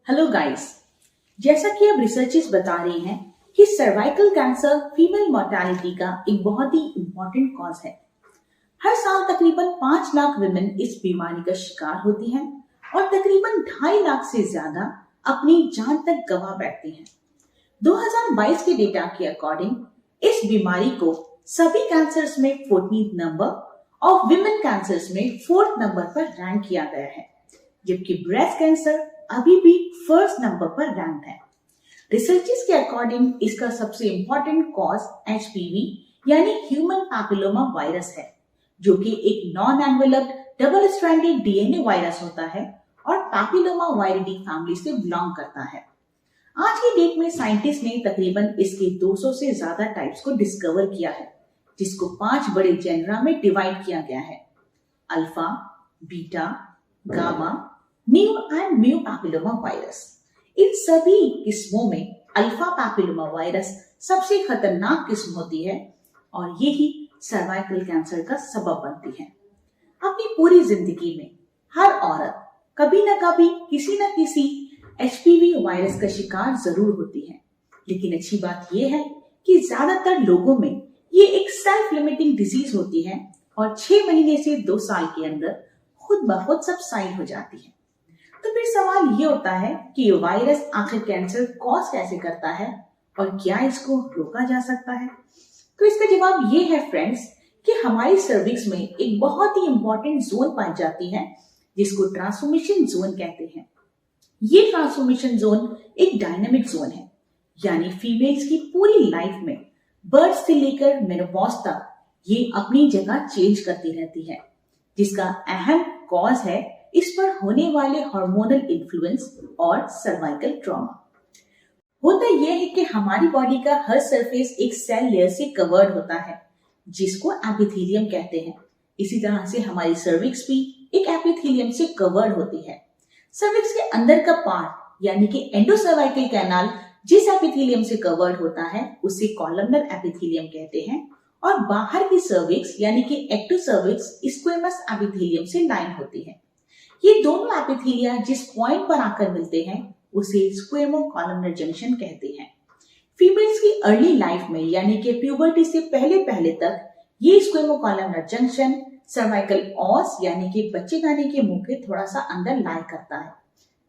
Hello guys, जैसा कि अब रिसर्चेस बता रही हैं कि सर्वाइकल कैंसर फीमेल मोर्टेलिटी का एक बहुत ही इम्पोर्टेंट कॉज है। हर साल तकरीबन 5 लाख विमेन इस बीमारी का शिकार होती हैं और तकरीबन 2.5 लाख से ज्यादा अपनी जान तक गंवा बैठती हैं। 2022 के डेटा के अकॉर्डिंग इस बीमारी को सभी कैंसर्स में 14th नंबर और विमेन कैंसर्स में 4th नंबर पर रैंक किया गया है, जबकि ब्रेस्ट कैंसर अभी भी फर्स्ट नंबर पर रैंक है। रिसर्चेस के अकॉर्डिंग इसका सबसे इंपॉर्टेंट कॉज एचपीवी यानी ह्यूमन पैपिलोमा वायरस है, जो कि एक non enveloped double stranded DNA virus होता है और पैपिलोमा वायरिडी फैमिली से बिलोंग करता है। आज की डेट में साइंटिस्ट ने तकरीबन इसके 200 से ज्यादा टाइप्स को डिस्कवर किया है, जिसको 5 बड़े जेनरा में डिवाइड किया गया है: alpha, beta, gamma, nu and mu papilloma virus. इन सभी किस्मों में अल्फा पैपिलोमा वायरस सबसे खतरनाक किस्म होती है और यही सर्वाइकल कैंसर का सबब बनती है। अपनी पूरी जिंदगी में हर औरत कभी न कभी किसी न किसी एचपीवी वायरस का शिकार जरूर होती है, लेकिन अच्छी बात यह है कि ज्यादातर लोगों में ये एक सेल्फ लिमिटिंग डिजीज होती है और 6 महीने से 2 साल के अंदर खुद ब खुद सबसाइड हो जाती है। तो फिर सवाल ये होता है कि ये वायरस आखिर कैंसर कॉज कैसे करता है और क्या इसको रोका जा सकता है? तो इसका जवाब ये है फ्रेंड्स कि हमारी सर्विक्स में एक बहुत ही इंपॉर्टेंट जोन पाई जाती है, जिसको ट्रांसफॉर्मेशन जोन कहते हैं। ये ट्रांसफॉर्मेशन जोन एक डायनामिक जोन है, यानी फीमेल्स की पूरी लाइफ में बर्थ से लेकर मेनोपॉज तक ये अपनी जगह चेंज करती रहती है, जिसका अहम कॉज है इस पर होने वाले हार्मोनल इन्फ्लुएंस और सर्वाइकल ट्रॉमा। होता यह है कि हमारी बॉडी का हर सरफेस एक सेल लेयर से कवर्ड होता है, जिसको एपिथेलियम कहते हैं। इसी तरह से हमारी सर्विक्स भी एक एपिथेलियम से कवर्ड होती है। सर्विक्स के अंदर का पार्ट यानी कि एंडोसर्वाइकल कैनाल जिस एपिथेलियम से कवर्ड होता है उसे कॉलमनर एपिथेलियम कहते हैं, और बाहर की सर्विक्स यानी कि एक्टोसर्विक्स स्क्वेमस एपिथेलियम से लाइन होती है। ये दोनों एपिथेलिया जिस पॉइंट पर आकर मिलते हैं उसे स्क्वेमो कॉलमनर जंक्शन कहते हैं। फीमेल्स की अर्ली लाइफ में यानी कि प्यूबर्टी से पहले तक ये स्क्वेमो कॉलमनर जंक्शन सर्वाइकल ऑस यानी कि बच्चेदानी के मुंह के थोड़ा सा अंदर लाई करता है,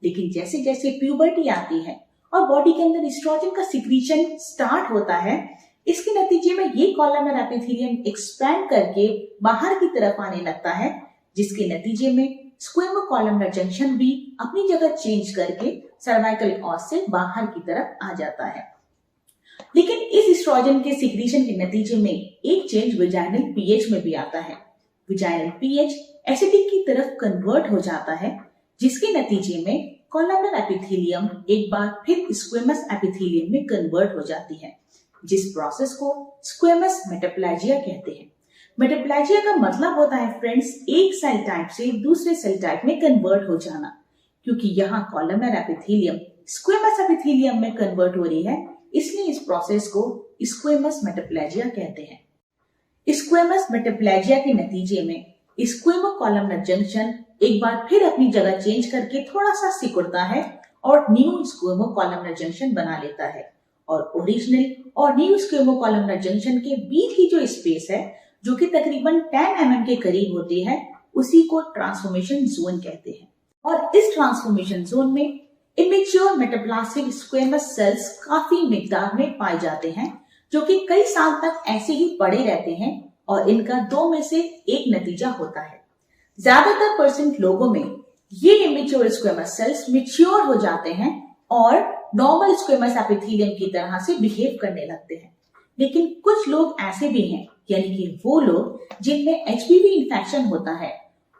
लेकिन जैसे जैसे प्यूबर्टी आती है और बॉडी के अंदर एस्ट्रोजन का सिक्रीशन स्टार्ट होता है, इसके नतीजे में ये कॉलमनर एपिथेलियम एक्सपैंड करके बाहर की तरफ आने लगता है, जिसके नतीजे में स्क्वेमो कॉलमनर जंक्शन भी अपनी जगह चेंज करके सर्वाइकल ऑस से बाहर की तरफ आ जाता है। लेकिन इस एस्ट्रोजन के सिक्रीशन के नतीजे में एक चेंज विजाइनल पीएच में भी आता है। विजाइनल पीएच एसिडिक की तरफ कन्वर्ट हो जाता है, जिसके नतीजे में कॉलमनर एपिथेलियम एक बार फिर स्क्वेमस एपिथेलियम में कन्वर्ट हो जाती है, जिस प्रोसेस को स्क्वेमस मेटाप्लेजिया कहते हैं। मेटाप्लेजिया का मतलब होता है फ्रेंड्स एक सेल टाइप से दूसरे सेल टाइप में कन्वर्ट हो जाना। क्योंकि यहाँ कॉलमनर एपिथेलियम स्क्वेमस एपिथेलियम में कन्वर्ट हो रही है, इसलिए इस प्रोसेस को स्क्वेमस मेटाप्लेजिया कहते हैं। स्क्वेमस मेटाप्लेजिया के नतीजे में स्क्वेमो कॉलमनर जंक्शन एक बार फिर अपनी जगह चेंज करके थोड़ा सा सिकुड़ता है और न्यू स्क्वेमो कॉलमनर जंक्शन बना लेता है, और ओरिजिनल और न्यू स्क्वेमो कॉलमनर जंक्शन के बीच की जो स्पेस है, जो कि तकरीबन 10 mm के करीब होती है, उसी को ट्रांसफॉर्मेशन जोन कहते हैं। और इस ट्रांसफॉर्मेशन जोन में इमेच्योर मेटाप्लास्टिक स्क्वेमस सेल्स काफी मिकदार में पाए जाते हैं, जो कि कई साल तक ऐसे ही पड़े रहते हैं, और इनका 2 में से 1 नतीजा होता है। ज्यादातर परसेंट लोगों में ये इमेच्योर स्क्वेमस सेल्स मैच्योर हो जाते हैं और नॉर्मल स्क्वेमस एपिथेलियम की तरह से बिहेव करने लगते हैं। लेकिन कुछ लोग ऐसे भी हैं, यानी कि वो लोग जिनमें एचपीवी इन्फेक्शन होता है,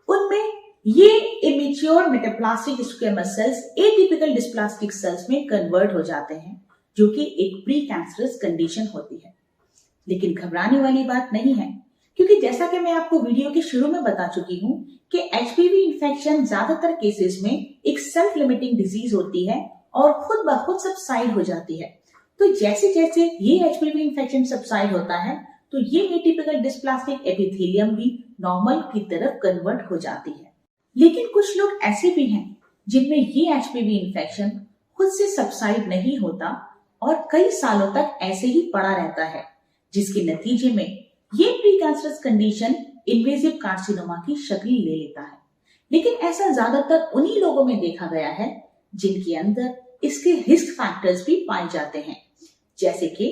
उनमें ये immature metaplastic squamous cells atypical dysplastic cells में कन्वर्ट हो जाते हैं, जो कि एक प्री कैंसरस कंडीशन होती है। लेकिन घबराने वाली बात नहीं है, क्योंकि जैसा कि मैं आपको वीडियो के शुरू में बता चुकी हूँ कि एचपीवी इन्फेक्शन ज्यादातर केसेस में एक सेल्फ लिमिटिंग डिजीज होती है और खुद ब खुद सबसाइड हो जाती है। तो जैसे जैसे ये एचपीवी इन्फेक्शन सबसाइड होता है, तो ये एटिपिकल डिस्प्लास्टिक एपिथेलियम भी नॉर्मल की तरफ कन्वर्ट हो जाती है। लेकिन कुछ लोग ऐसे भी हैं जिनमें ये एचपीवी इन्फेक्शन खुद से सबसाइड नहीं होता और कई सालों तक ऐसे ही पड़ा रहता है, जिसके नतीजे में ये pre cancerous condition invasive carcinoma की शक्ल ले लेता है। लेकिन ऐसा ज्यादातर उन्हीं लोगों में देखा गया है जिनके अंदर इसके रिस्क फैक्टर्स भी पाए जाते हैं, जैसे कि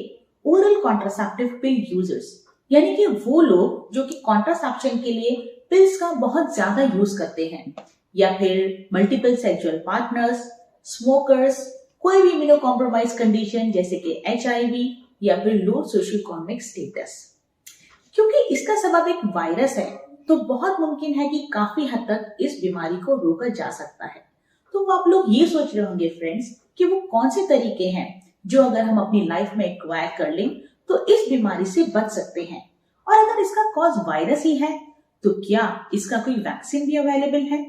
ओरल कॉन्ट्रासेप्टिव पिल यूजर्स, यानी कि वो लोग जो कि कॉन्ट्रासेप्शन के लिए पिल्स का बहुत ज्यादा यूज करते हैं, या फिर मल्टीपल सेक्सुअल पार्टनर्स, स्मोकर्स, कोई भी इम्यूनो कॉम्प्रोमाइज कंडीशन जैसे कि एचआईवी या फिर लो सोशियो इकोनॉमिक स्टेटस। क्योंकि इसका सबब एक वायरस है, तो बहुत मुमकिन है कि काफी हद तक इस बीमारी को रोका जा सकता है। तो आप लोग ये सोच रहे होंगे फ्रेंड्स कि वो कौन से तरीके हैं जो अगर हम अपनी लाइफ में एक्वायर कर लें तो इस बीमारी से बच सकते हैं, और अगर इसका कॉज वायरस ही है तो क्या इसका कोई वैक्सीन भी अवेलेबल है?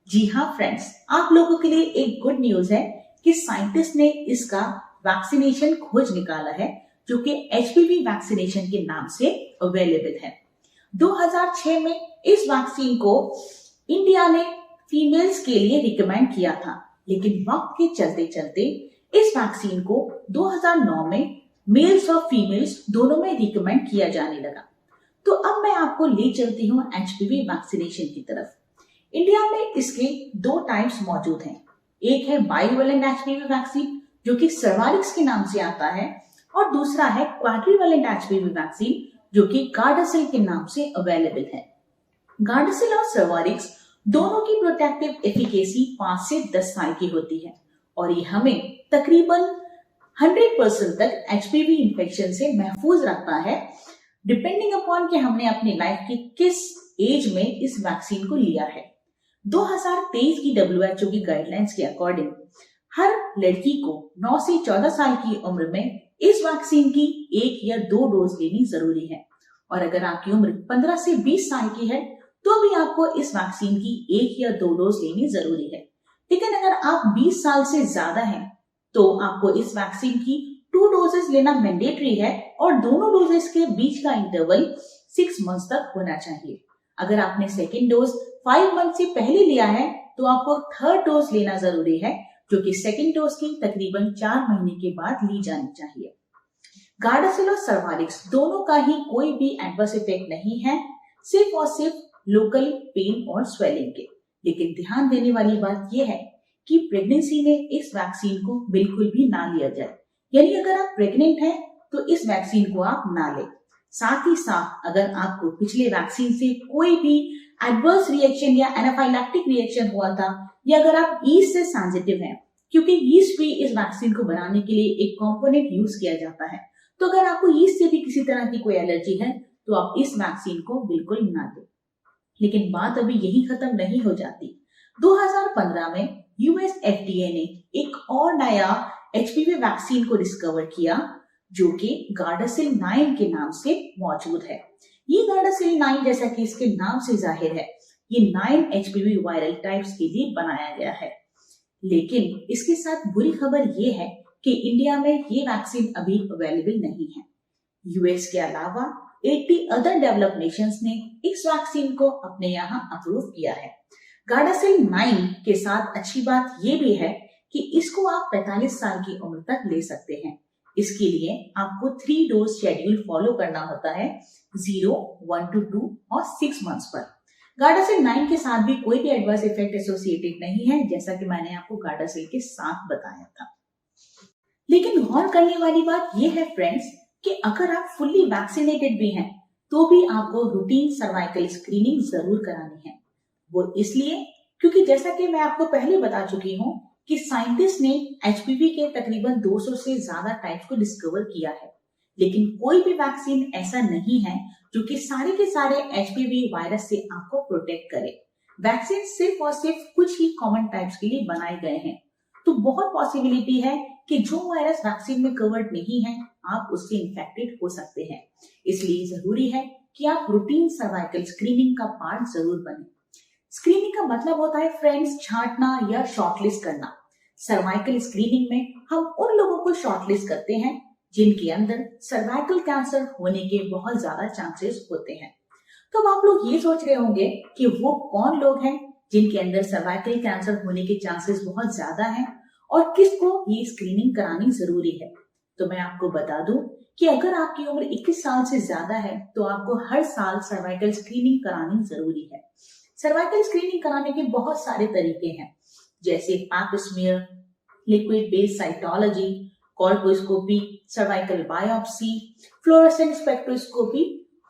जी हाँ फ्रेंड्स, आप लोगों के लिए एक गुड न्यूज है कि साइंटिस्ट ने इसका वैक्सीनेशन खोज निकाला है, जो कि एचपीवी वैक्सीनेशन के नाम से अवेलेबल है। 2006 में इस वैक्सीन को इंडिया ने फीमेल्स के लिए रिकमेंड किया था, लेकिन वक्त के चलते चलते इस वैक्सीन को 2009 में मेल्स और फीमेल्स दोनों में रिकमेंड किया जाने लगा। तो अब मैं आपको ले चलती हूँ एचपीवी वैक्सीनेशन की तरफ। इंडिया में इसके दो टाइप्स मौजूद हैं। एक है बाइवैलेंट एचपीवी वैक्सीन, जो कि सर्वारिक्स के नाम से आता है, और दूसरा है क्वाड्रीवैलेंट एचपीवी वैक्सीन, जो कि गार्डासिल के नाम से अवेलेबल है। गार्डासिल और सर्वारिक्स दोनों की प्रोटेक्टिव एफिकेसी 5 से 10 साल की होती है, और ये हमें तकरीबन 100% तक एचपीवी इन्फेक्शन से महफूज रखता है, डिपेंडिंग अपॉन कि हमने अपनी लाइफ की किस एज में इस वैक्सीन को लिया है। 2023 की WHO की गाइडलाइंस के अकॉर्डिंग हर लड़की को 9 से 14 साल की उम्र में इस वैक्सीन की 1 या 2 डोज लेनी जरूरी है, और अगर आपकी उम्र 15 से 20 साल की है तो भी आपको इस वैक्सीन की 1 या 2 डोज लेनी जरूरी है। लेकिन अगर आप 20 साल से ज्यादा हैं तो आपको इस वैक्सीन की 2 डोजेस लेना मैंडेटरी है, और दोनों डोजेस के बीच का इंटरवल 6 मंथ्स तक होना चाहिए। अगर आपने सेकेंड डोज 5 मंथ से पहले लिया है तो आपको थर्ड डोज लेना जरूरी है, जो कि सेकेंड डोज की तकरीबन 4 महीने के बाद ली जानी चाहिए। गार्डासिल और सर्वारिक्स दोनों का ही कोई भी एडवर्स इफेक्ट नहीं है, सिर्फ और सिर्फ लोकल पेन और स्वेलिंग के। लेकिन ध्यान देने वाली बात यह है कि प्रेगनेंसी में इस वैक्सीन को बिल्कुल भी ना लिया जाए, यानी अगर आप प्रेग्नेंट हैं तो इस वैक्सीन को आप ना लें। साथ ही साथ अगर आपको पिछले वैक्सीन से कोई भी एडवर्स रिएक्शन या एनाफाइलैक्टिक रिएक्शन हुआ था, या अगर आप ईस्ट से सेंसिटिव हैं, क्योंकि ईस्ट भी इस वैक्सीन को बनाने के लिए एक कंपोनेंट यूज किया जाता है, तो अगर आपको ईस्ट से भी किसी तरह की कोई एलर्जी है तो आप इस वैक्सीन को बिल्कुल ना दें। लेकिन बात अभी यही खत्म नहीं हो जाती। 2015 में यूएस एफडीए ने एक और नया एचपीवी वैक्सीन को डिस्कवर किया, जो कि गार्डासिल 9 के नाम से मौजूद है। ये गार्डासिल 9, जैसा कि इसके नाम से जाहिर है, ये 9 एचपीवी वायरल टाइप्स के लिए बनाया गया है। लेकिन इसके साथ बुरी खबर ये है कि इंडिया में ये वैक्सीन अभी अवेलेबल नहीं है। यूएस के अलावा 80 अदर डेवलप्ड नेशंस ने इस वैक्सीन को अपने यहाँ अप्रूव किया है। गार्डासिल 9 के साथ अच्छी बात ये भी है कि इसको आप 45 साल की उम्र तक ले सकते हैं। इसके लिए आपको 3 डोज शेड्यूल फॉलो करना होता है, 0, 1 to 2 और 6 मंथ्स पर। गार्डासिल 9 के साथ भी कोई भी एडवर्स इफेक्ट एसोसिएटेड नहीं है, जैसा कि मैंने आपको गार्डासिल के साथ बताया था। लेकिन गौर करने वाली बात यह है फ्रेंड्स कि अगर आप फुल्ली वैक्सीनेटेड भी हैं तो भी आपको रूटीन सर्वाइकल स्क्रीनिंग जरूर करानी है। वो इसलिए क्योंकि जैसा कि मैं आपको पहले बता चुकी हूँ कि साइंटिस्ट ने एचपीवी के तकरीबन 200 से ज्यादा टाइप्स को डिस्कवर किया है, लेकिन कोई भी वैक्सीन ऐसा नहीं है जो कि सारे के सारे एचपीवी वायरस से आपको प्रोटेक्ट करे। वैक्सीन सिर्फ और सिर्फ कुछ ही कॉमन टाइप्स के लिए बनाए गए हैं, तो बहुत पॉसिबिलिटी है कि जो वायरस वैक्सीन में कवर्ड नहीं है आप उससे इन्फेक्टेड हो सकते हैं। इसलिए जरूरी है कि आप रूटीन सर्वाइकल स्क्रीनिंग का पार्ट जरूर बने। स्क्रीनिंग का मतलब होता है फ्रेंड्स छांटना या शॉर्टलिस्ट करना। सर्वाइकल स्क्रीनिंग में हम उन लोगों को शॉर्टलिस्ट करते हैं जिनके अंदर सर्वाइकल कैंसर होने के बहुत ज्यादा चांसेस होते हैं। तो अब आप लोग ये सोच रहे होंगे कि वो कौन लोग हैं जिनके अंदर सर्वाइकल कैंसर होने के चांसेस बहुत ज्यादा हैं और किसको ये स्क्रीनिंग करानी जरूरी है। तो मैं आपको बता दूं कि अगर आपकी उम्र 21 साल से ज्यादा है तो आपको हर साल सर्वाइकल स्क्रीनिंग करानी जरूरी है। सर्वाइकल स्क्रीनिंग कराने के बहुत सारे तरीके हैं, जैसे pap smear, liquid based cytology, colposcopy, cervical biopsy, fluorescent spectroscopy,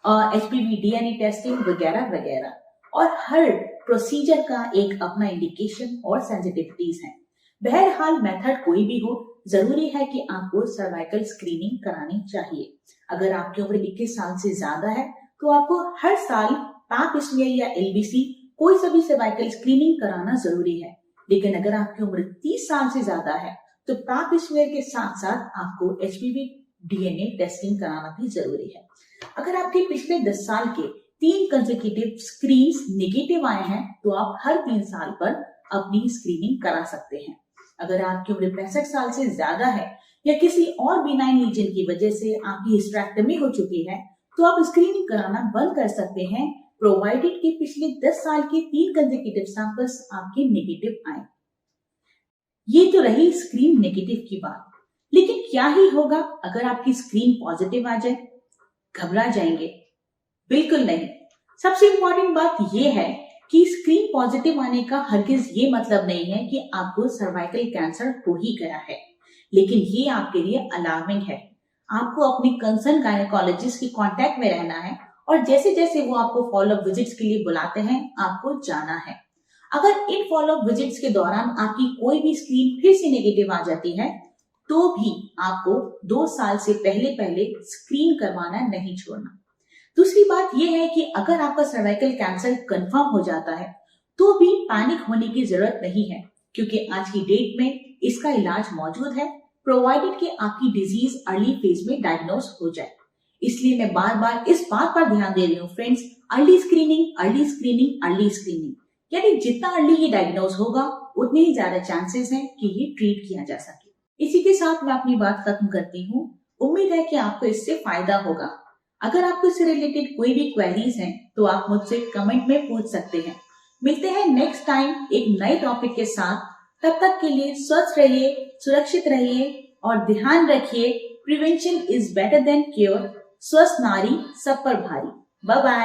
HPV DNA testing वगैरह वगैरह। और हर प्रोसीजर का एक अपना इंडिकेशन और सेंसिटिविटीज है। बहरहाल मेथड कोई भी हो, जरूरी है कि आपको सर्वाइकल स्क्रीनिंग करानी चाहिए। अगर आपकी उम्र 21 साल से ज्यादा है तो आपको हर साल पैप स्मीयर या LBC कोई सा भी सर्वाइकल स्क्रीनिंग कराना जरूरी है। लेकिन अगर आपकी उम्र 30 साल से ज्यादा है तो पैप स्मीयर के साथ साथ आपको HPV DNA टेस्टिंग कराना भी जरूरी है। अगर आपके पिछले 10 साल के 3 कंसेक्यूटिव स्क्रीन्स नेगेटिव आए हैं तो आप हर 3 साल पर अपनी स्क्रीनिंग करा सकते हैं। अगर आपकी उम्र 65 साल से ज्यादा है या किसी और बिनाइन लीजन की वजह से आपकी हिस्टेरेक्टमी हो चुकी है तो आप स्क्रीनिंग कराना बंद कर सकते हैं, प्रोवाइडेड कि पिछले 10 साल के 3 कंसेक्यूटिव सैंपल्स आपके नेगेटिव आए। ये तो रही स्क्रीन नेगेटिव की बात, लेकिन क्या ही होगा अगर आपकी स्क्रीन पॉजिटिव आ जाए? घबरा जाएंगे? बिल्कुल नहीं। सबसे इंपॉर्टेंट बात यह है कि स्क्रीन पॉजिटिव आने का हरगिज ये मतलब नहीं है कि आपको सर्वाइकल कैंसर हो ही गया है, लेकिन ये आपके लिए अलार्मिंग है। आपको अपने कंसर्न गायनेकोलॉजिस्ट की कांटेक्ट में रहना है और जैसे जैसे वो आपको फॉलोअप विजिट्स के लिए बुलाते हैं आपको जाना है। अगर इन फॉलोअप विजिट्स के दौरान आपकी कोई भी स्क्रीन फिर से नेगेटिव आ जाती है तो भी आपको 2 साल से पहले स्क्रीन करवाना नहीं छोड़ना। दूसरी बात यह है कि अगर आपका सर्वाइकल कैंसर कंफर्म हो जाता है तो भी पैनिक होने की जरूरत नहीं है, क्योंकि आज की डेट में इसका इलाज मौजूद है, प्रोवाइडेड कि आपकी डिजीज अर्ली फेज में डायग्नोज हो जाए। इसलिए मैं बार बार इस बात पर ध्यान दे रही हूँ friends, early screening, early screening, early screening, यानी जितना अर्ली ये डायग्नोज होगा उतने ही ज्यादा चांसेस हैं कि ये ट्रीट किया जा सके। इसी के साथ मैं अपनी बात खत्म करती हूँ। उम्मीद है कि आपको इससे फायदा होगा। अगर आपको इससे रिलेटेड कोई भी क्वेरीज हैं तो आप मुझसे कमेंट में पूछ सकते हैं। मिलते हैं नेक्स्ट टाइम एक नए टॉपिक के साथ। तब तक के लिए स्वस्थ रहिए, सुरक्षित रहिए और ध्यान रखिए, prevention is better than cure. स्वस्थ नारी सब पर भारी। Bye bye.